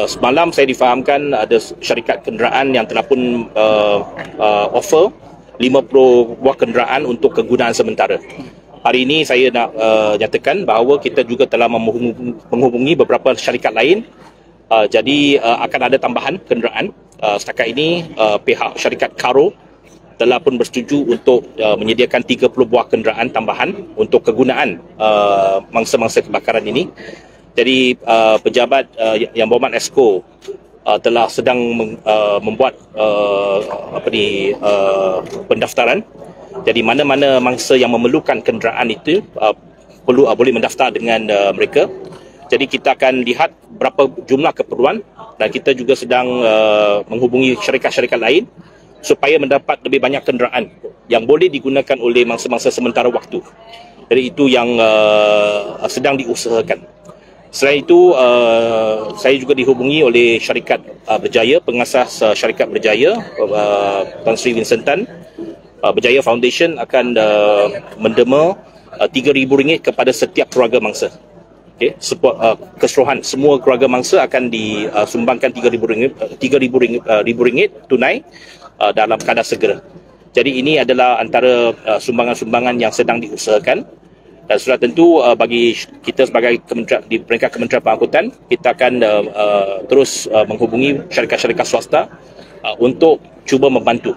Semalam saya difahamkan ada syarikat kenderaan yang telah pun offer 50 buah kenderaan untuk kegunaan sementara. Hari ini saya nak nyatakan bahawa kita juga telah menghubungi beberapa syarikat lain. Jadi akan ada tambahan kenderaan. Setakat ini pihak syarikat Karo telah pun bersetuju untuk menyediakan 30 buah kenderaan tambahan untuk kegunaan mangsa-mangsa kebakaran ini. Jadi pejabat Yang Berhormat Esko telah sedang membuat pendaftaran. Jadi mana-mana mangsa yang memerlukan kenderaan itu boleh mendaftar dengan mereka. Jadi kita akan lihat berapa jumlah keperluan dan kita juga sedang menghubungi syarikat-syarikat lain supaya mendapat lebih banyak kenderaan yang boleh digunakan oleh mangsa-mangsa sementara waktu. Jadi itu yang sedang diusahakan. Selain itu, saya juga dihubungi oleh syarikat Berjaya, pengasas syarikat Berjaya, Tan Sri Vincent Tan. Berjaya Foundation akan mendema RM3,000 kepada setiap keluarga mangsa. Okay. Keseluruhan semua keluarga mangsa akan disumbangkan RM3,000 tunai dalam kadar segera. Jadi ini adalah antara sumbangan-sumbangan yang sedang diusahakan. Dan sudah tentu bagi kita sebagai di peringkat Kementerian Pengangkutan, kita akan terus menghubungi syarikat-syarikat swasta untuk cuba membantu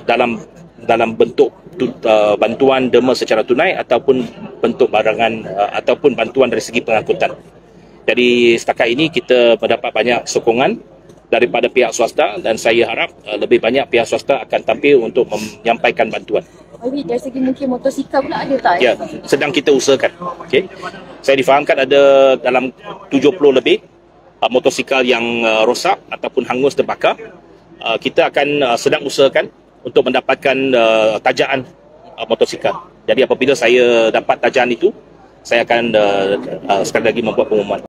dalam bentuk bantuan derma secara tunai ataupun bentuk barangan ataupun bantuan dari segi pengangkutan. Jadi setakat ini kita mendapat banyak sokongan daripada pihak swasta dan saya harap lebih banyak pihak swasta akan tampil untuk menyampaikan bantuan. Dari segi mungkin motosikal pula ada tak? Ya, sedang kita usahakan. Okay. Saya difahamkan ada dalam 70 lebih motosikal yang rosak ataupun hangus terbakar. Kita akan sedang usahakan untuk mendapatkan tajaan motosikal. Jadi apabila saya dapat tajaan itu, saya akan sekali lagi membuat pengumuman.